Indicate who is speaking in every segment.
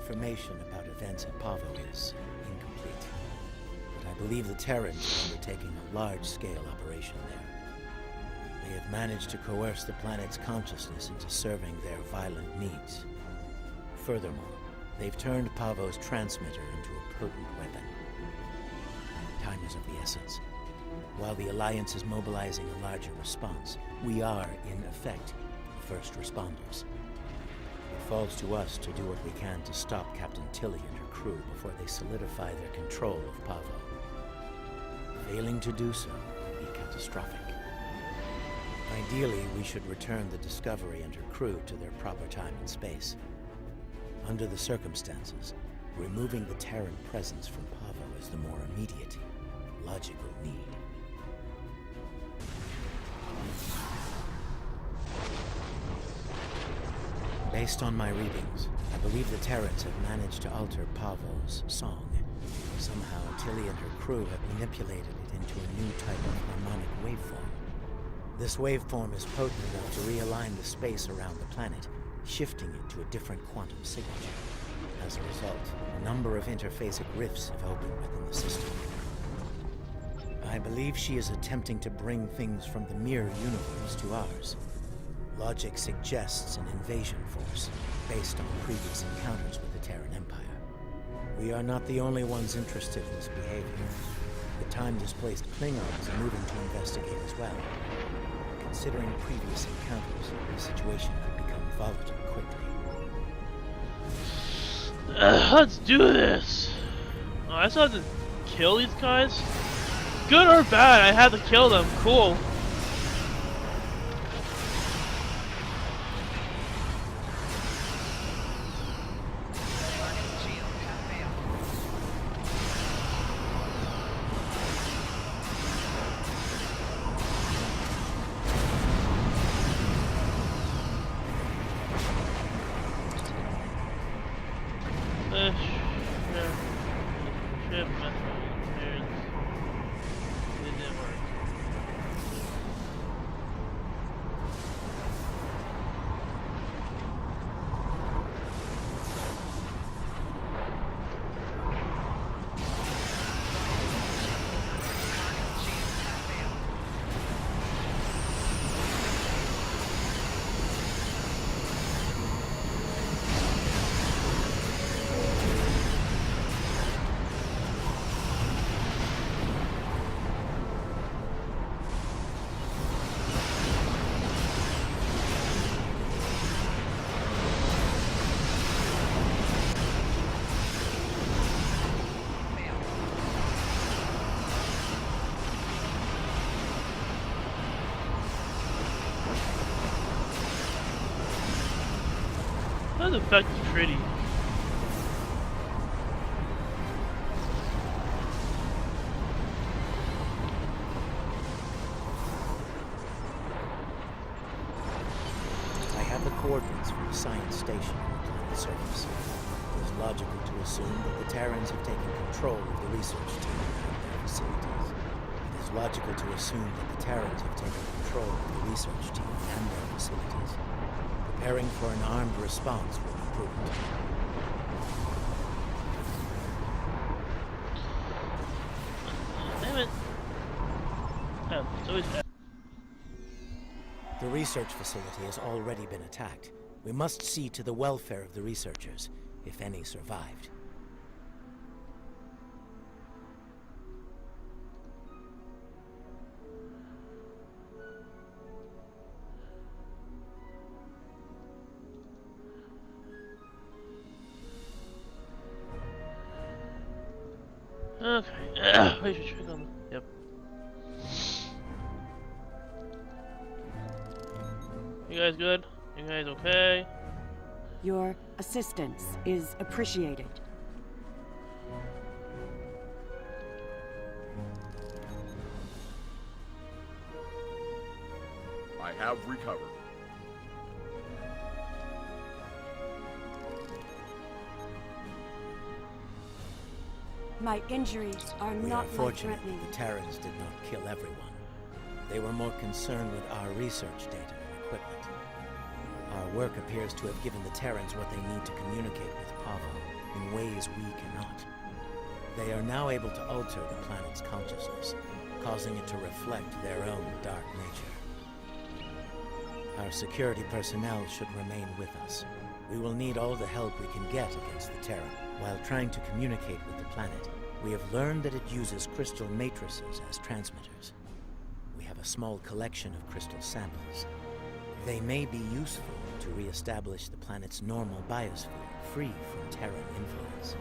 Speaker 1: information about events at Pahvo is incomplete, but I believe the Terrans are undertaking a large-scale operation there. They have managed to coerce the planet's consciousness into serving their violent needs. Furthermore, they've turned Pahvo's transmitter into a potent weapon. Time is of the essence. While the Alliance is mobilizing a larger response, we are, in effect, the first responders. It falls to us to do what we can to stop Captain Tilly and her crew before they solidify their control of Pahvo. Failing to do so would be catastrophic. Ideally, we should return the Discovery and her crew to their proper time and space. Under the circumstances, removing the Terran presence from Pahvo is the more immediate, logical need. Based on my readings, I believe the Terrans have managed to alter Pahvo's song. Somehow, Tilly and her crew have manipulated it into a new type of harmonic waveform. This waveform is potent enough to realign the space around the planet, shifting it to a different quantum signature. As a result, a number of interphasic rifts have opened within the system. I believe she is attempting to bring things from the mirror universe to ours. Logic suggests an invasion force, based on previous encounters with the Terran Empire. We are not the only ones interested in this behavior. The time-displaced Klingons are moving to investigate as well. Considering previous encounters, the situation could become volatile quickly.
Speaker 2: Let's do this! Oh, I still have to kill these guys? Good or bad, I had to kill them. Cool. That effect is pretty.
Speaker 1: I have the coordinates for the science station on the planet's surface. It is logical to assume that the Terrans have taken control of the research team and their facilities. It is logical to assume that the Terrans have taken control of the research team and their facilities. Preparing for an armed response will be prudent.
Speaker 2: Damn it. Oh, it's always bad.
Speaker 1: The research facility has already been attacked. We must see to the welfare of the researchers, if any survived.
Speaker 2: Okay. We should check on. Yep. You guys good? You guys okay?
Speaker 3: Your assistance is appreciated.
Speaker 4: I have recovered.
Speaker 3: My injuries are
Speaker 1: We
Speaker 3: not
Speaker 1: are fortunate
Speaker 3: life-threatening.
Speaker 1: the Terrans did not kill everyone. They were more concerned with our research data and equipment. Our work appears to have given the Terrans what they need to communicate with Pahvo in ways we cannot. They are now able to alter the planet's consciousness, causing it to reflect their own dark nature. Our security personnel should remain with us. We will need all the help we can get against the Terran. While trying to communicate with the planet, we have learned that it uses crystal matrices as transmitters. We have a small collection of crystal samples. They may be useful to re-establish the planet's normal biosphere, free from Terran influence.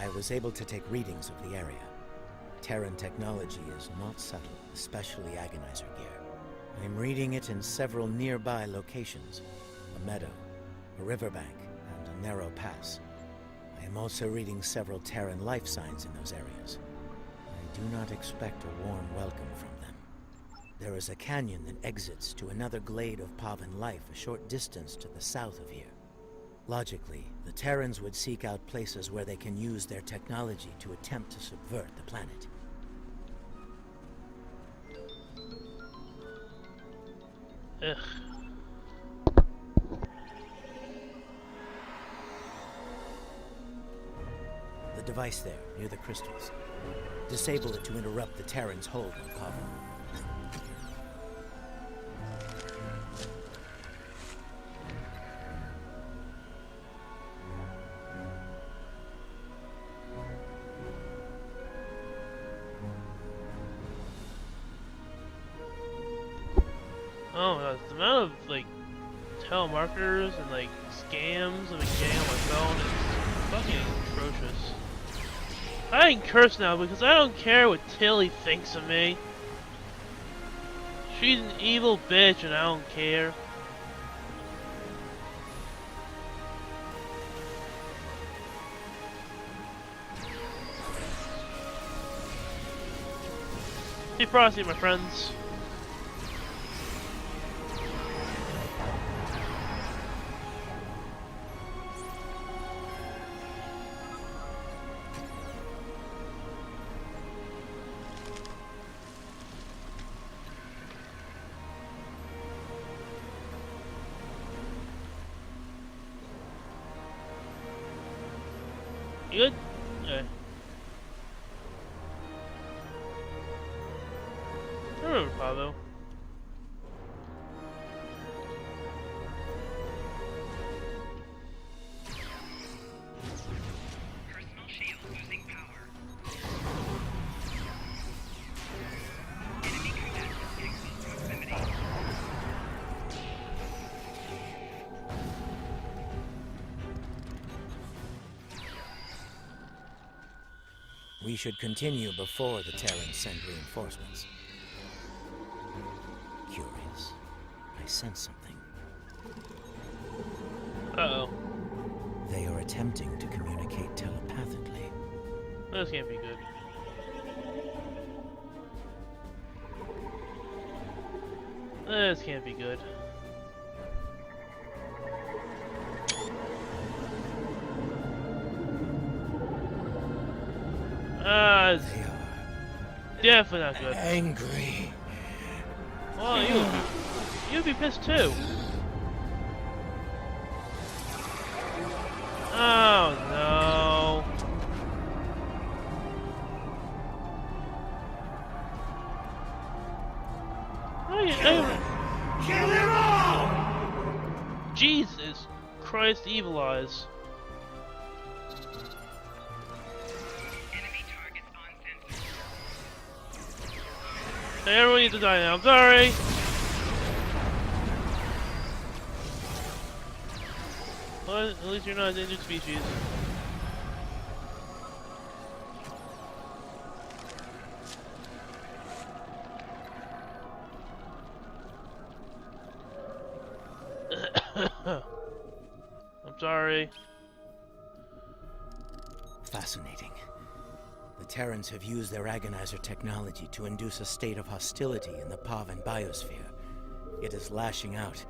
Speaker 1: I was able to take readings of the area. Terran technology is not subtle, especially agonizer gear. I'm reading it in several nearby locations: a meadow, a riverbank, and a narrow pass. I am also reading several Terran life signs in those areas. I do not expect a warm welcome from them. There is a canyon that exits to another glade of Pavan life a short distance to the south of here. Logically, the Terrans would seek out places where they can use their technology to attempt to subvert the planet.
Speaker 2: Ugh.
Speaker 1: The device there, near the crystals. Disable it to interrupt the Terrans' hold on Pahvo.
Speaker 2: Oh my god, the amount of like telemarketers and like scams I've been getting on my phone is fucking atrocious. I can curse now because I don't care what Tilly thinks of me. She's an evil bitch and I don't care. Be frosty, my friends. You good? Okay. I remember Pahvo.
Speaker 4: Personal shield losing power. Enemy commander getting close to extremity.
Speaker 1: We should continue before the Terrans send reinforcements. Curious. I sense something.
Speaker 2: Uh-oh.
Speaker 1: They are attempting to communicate telepathically.
Speaker 2: This can't be good. This can't be good. It's
Speaker 1: They are
Speaker 2: definitely not good.
Speaker 1: angry.
Speaker 2: Well, you'd be pissed too. Oh no.
Speaker 4: Kill them all!
Speaker 2: Jesus Christ, evil eyes.
Speaker 4: Enemy targets on sensor.
Speaker 2: Hey, everyone needs to die now. I'm sorry. Well, at least you're not an endangered species. I'm sorry.
Speaker 1: Fascinating. The Terrans have used their agonizer technology to induce a state of hostility in the Pavan biosphere. It is lashing out.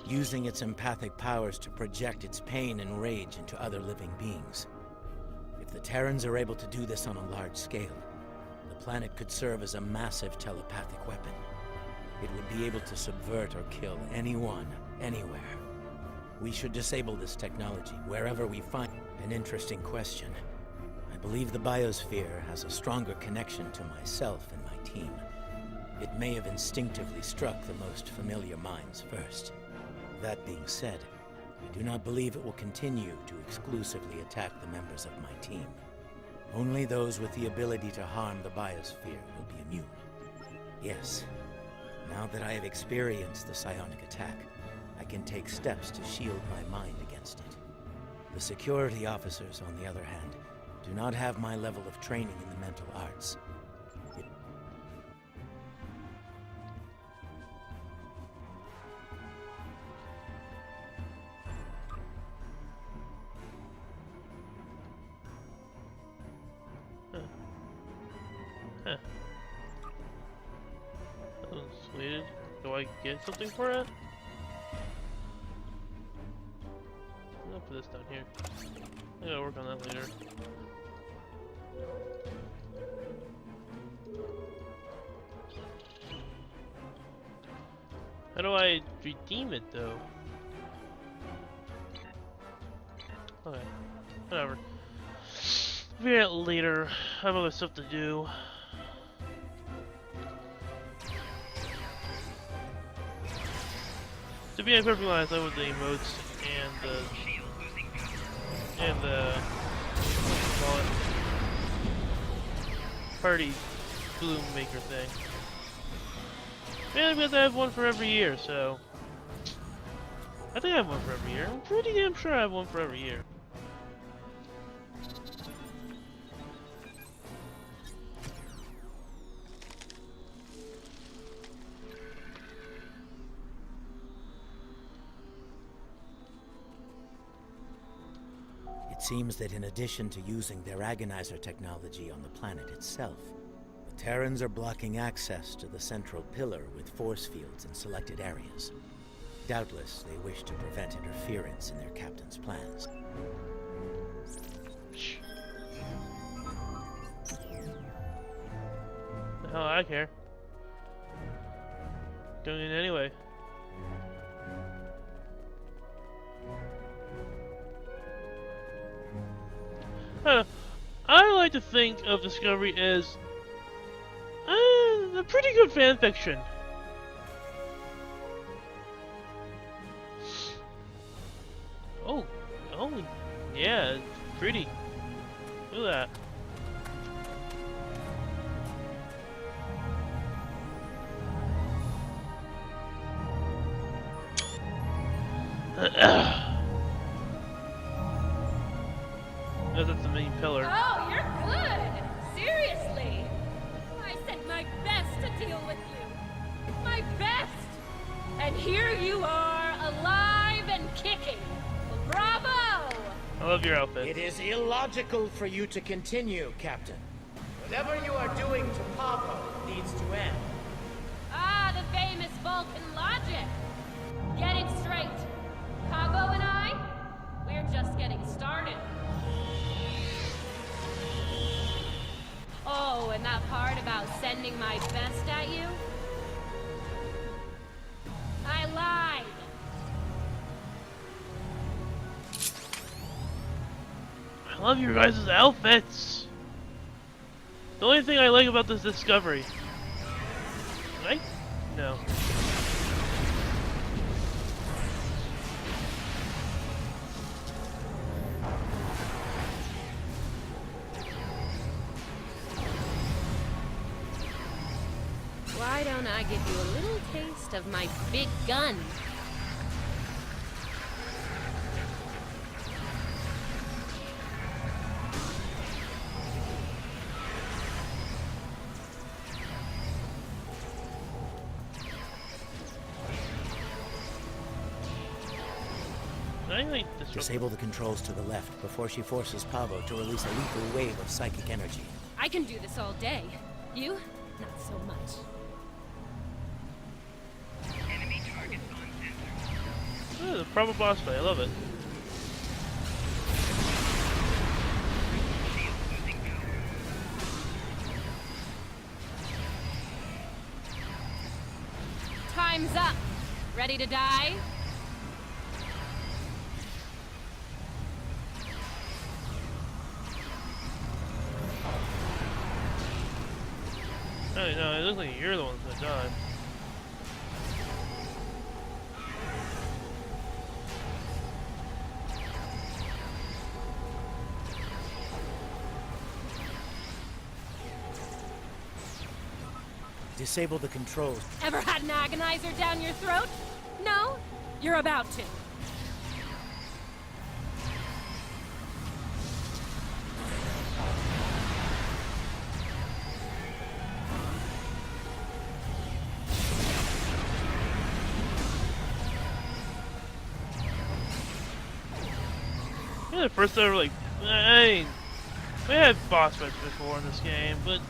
Speaker 1: using its empathic powers to project its pain and rage into other living beings. If the Terrans are able to do this on a large scale, the planet could serve as a massive telepathic weapon. It would be able to subvert or kill anyone, anywhere. We should disable this technology wherever we find it. An interesting question. I believe the biosphere has a stronger connection to myself and my team. It may have instinctively struck the most familiar minds first. That being said, I do not believe it will continue to exclusively attack the members of my team. Only those with the ability to harm the biosphere will be immune. Yes, now that I have experienced the psionic attack, I can take steps to shield my mind against it. The security officers, on the other hand, do not have my level of training in the mental arts.
Speaker 2: That one's sweet. Do I get something for it? I'll put this down here. I gotta work on that later. How do I redeem it though? Okay, whatever. Figure it out later. I have other stuff to do. To be perfectly honest, I with the emotes and the call it party bloom maker thing. And because I have one for every year, so I think I have one for every year. I'm pretty damn sure I have one for every year.
Speaker 1: It seems that in addition to using their agonizer technology on the planet itself, the Terrans are blocking access to the central pillar with force fields in selected areas. Doubtless, they wish to prevent interference in their captain's plans.
Speaker 2: The hell I care. Doing it anyway. I like to think of Discovery as a pretty good fan fiction. Oh, yeah, it's pretty. Look at that. That's the main pillar.
Speaker 5: Oh, you're good! Seriously! I sent my best to deal with you. My best! And here you are, alive and kicking. Bravo!
Speaker 2: I love your outfit.
Speaker 1: It is illogical for you to continue, Captain. Whatever you are doing to Pahvo needs to end.
Speaker 5: Ah, the famous Vulcan logic. Get it straight. Pahvo and I, we're just getting started. Oh, and that part about sending my best at you? I lied.
Speaker 2: I love your guys' outfits. The only thing I like about this Discovery. Right? No.
Speaker 5: Why don't I give you a little taste of my big gun?
Speaker 2: I like this.
Speaker 1: Disable the controls to the left before she forces Pahvo to release a lethal wave of psychic energy.
Speaker 5: I can do this all day. You? Not so much.
Speaker 4: Enemy targets on sensor.
Speaker 2: Yeah, the proper boss fight. I love it.
Speaker 4: Shield losing power.
Speaker 5: Time's up. Ready to die?
Speaker 2: Oh no, it looks like you're the ones that died.
Speaker 1: Disable the controls.
Speaker 5: Ever had an agonizer down your throat? No? You're about to.
Speaker 2: Yeah, the first ever, like, I mean, we had boss fights before in this game, but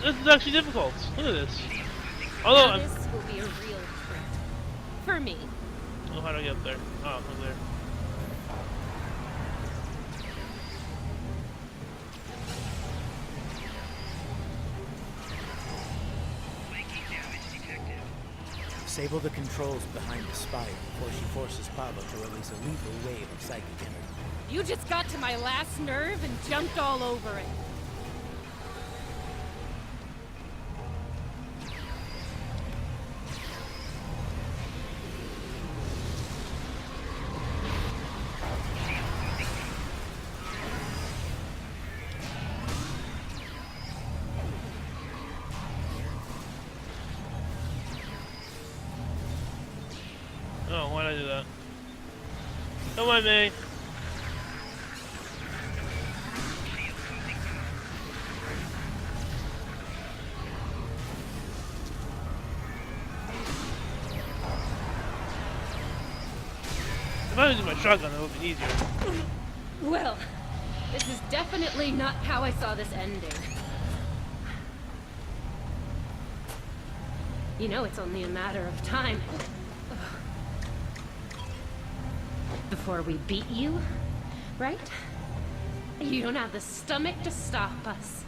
Speaker 2: this is actually difficult. Look at this. Although,
Speaker 5: Now this will be a real treat. For me.
Speaker 2: oh, how do I get up there? Oh, up there.
Speaker 4: Flanking damage detected.
Speaker 1: Disable the controls behind the spire before she forces Pahvo to release a lethal wave of psychic energy.
Speaker 5: You just got to my last nerve and jumped all over it.
Speaker 2: Oh, why'd I do that? Don't mind me. If I was using my shotgun, it would be easier.
Speaker 5: Well, this is definitely not how I saw this ending. You know it's only a matter of time. Before we beat you, right? You don't have the stomach to stop us.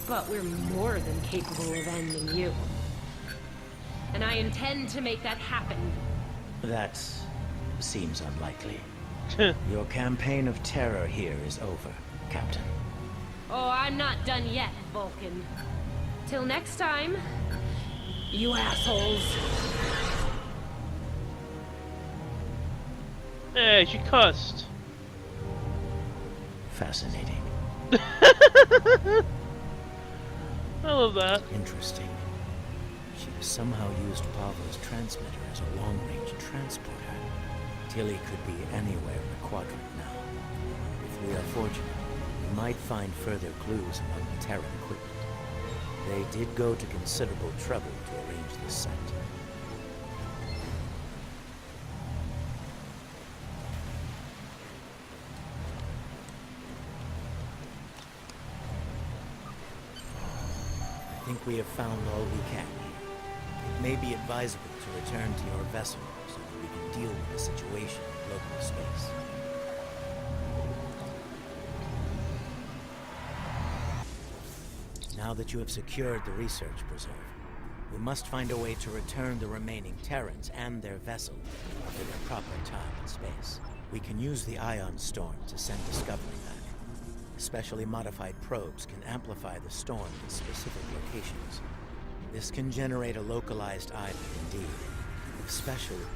Speaker 5: But we're more than capable of ending you. And I intend to make that happen.
Speaker 1: That seems unlikely. Your campaign of terror here is over, Captain.
Speaker 5: Oh, I'm not done yet, Vulcan. Till next time, you assholes.
Speaker 2: Hey, she cussed.
Speaker 1: Fascinating.
Speaker 2: I love that.
Speaker 1: Interesting. She somehow used Pahvo's transmitter as a long-range transporter. Tilly could be anywhere in the quadrant now. If we are fortunate, we might find further clues among the Terran equipment. They did go to considerable trouble to arrange this site. I think we have found all we can here. It may be advisable to return to your vessel so that we can deal with the situation in local space. Now that you have secured the research preserve, we must find a way to return the remaining Terrans and their vessel to their proper time and space. We can use the ion storm to send Discovery back. Specially modified probes can amplify the storm in specific locations. This can generate a localized island indeed, especially...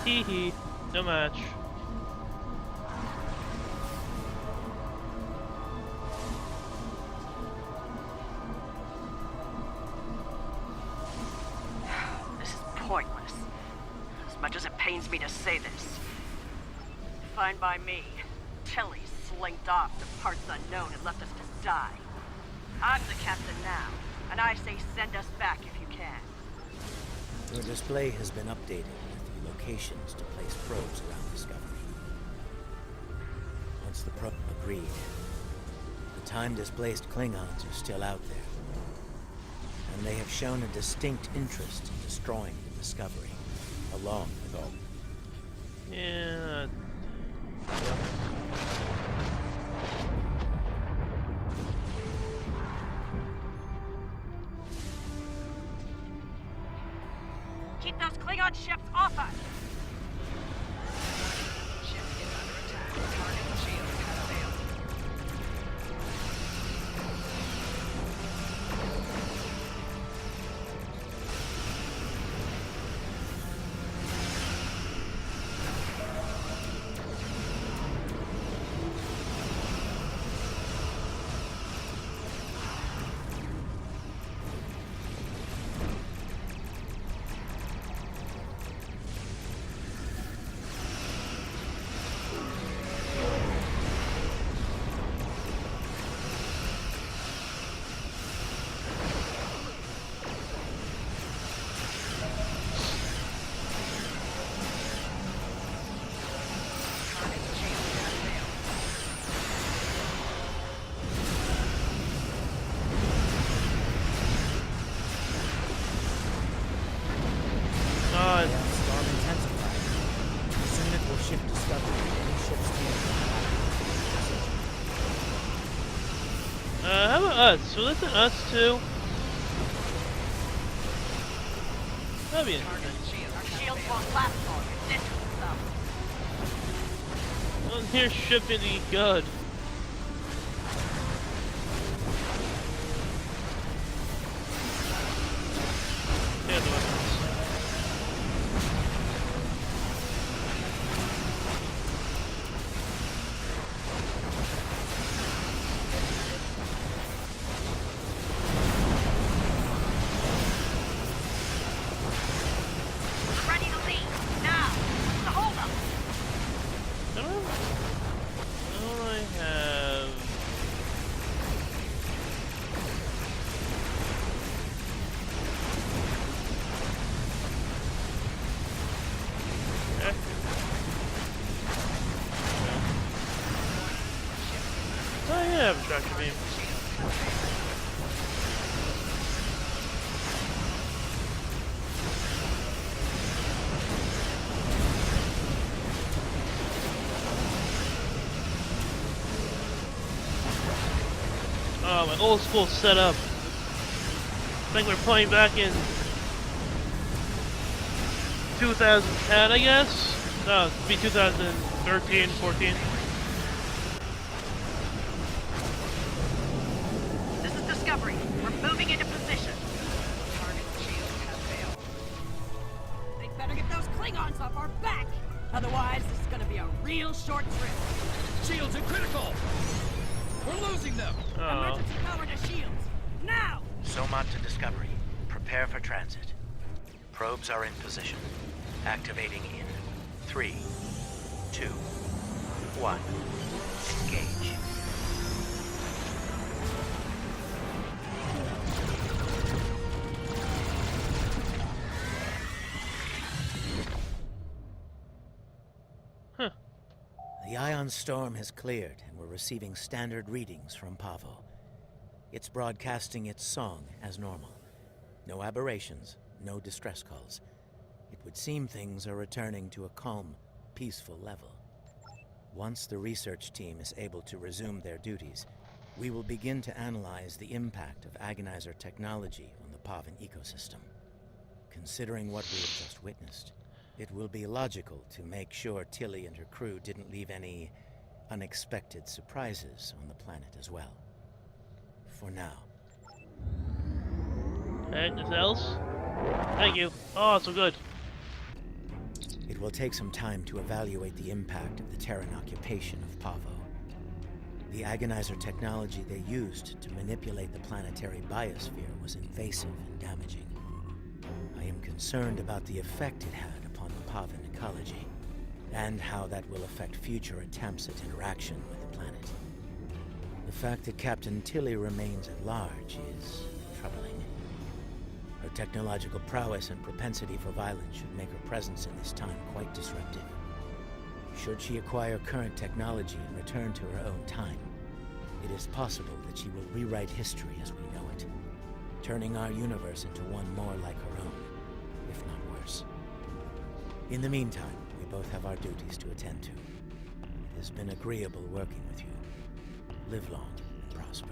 Speaker 2: Hee hee. No match.
Speaker 6: This is pointless. As much as it pains me to say this. Fine by me. Tilly blinked off to parts unknown and left us to die. I'm the captain now, and I say send us back if you can.
Speaker 1: Your display has been updated with the locations to place probes around Discovery. Once the probe agreed, the time-displaced Klingons are still out there. And they have shown a distinct interest in destroying the Discovery, along with all.
Speaker 2: Yeah.
Speaker 6: Keep those Klingon ships off us!
Speaker 1: Storm intensified. Soon it will shift Discovery to any ships
Speaker 2: How about us? Will listen to us too? That'd be interesting.
Speaker 6: Our shields won't last long. This is stuff.
Speaker 2: Well, here's shipping the good. Here's the weapons.
Speaker 6: Ready to leave. Now. What's the holdup?
Speaker 2: Don't I have? Oh yeah, I have a tractor beam. Oh, my old school setup. I think we're playing back in 2010, I guess? No, it'd be 2013, 14.
Speaker 6: This is Discovery. We're moving into position. Target shield has failed.
Speaker 7: They better get those Klingons off our back! Otherwise, this is gonna be a real short trip.
Speaker 8: Shields are critical! We're losing them!
Speaker 2: Oh.
Speaker 7: Emergency power to shields! Now!
Speaker 1: Soma to Discovery. Prepare for transit. Probes are in position. Activating in 3, 2, 1. Engage.
Speaker 2: Huh.
Speaker 1: The ion storm has cleared, and we're receiving standard readings from Pahvo. It's broadcasting its song as normal. No aberrations, no distress calls. It would seem things are returning to a calm, peaceful level. Once the research team is able to resume their duties, we will begin to analyze the impact of agonizer technology on the Pavan ecosystem. Considering what we have just witnessed, it will be logical to make sure Tilly and her crew didn't leave any unexpected surprises on the planet as well. For now.
Speaker 2: Anything else? Thank you. Oh, so good.
Speaker 1: It will take some time to evaluate the impact of the Terran occupation of Pahvo. The agonizer technology they used to manipulate the planetary biosphere was invasive and damaging. I am concerned about the effect it had upon the Pavan ecology, and how that will affect future attempts at interaction with the planet. The fact that Captain Tilly remains at large is troubling. Her technological prowess and propensity for violence should make her presence in this time quite disruptive. Should she acquire current technology and return to her own time, it is possible that she will rewrite history as we know it, turning our universe into one more like her own, if not worse. In the meantime, we both have our duties to attend to. It has been agreeable working with you. Live long and prosper.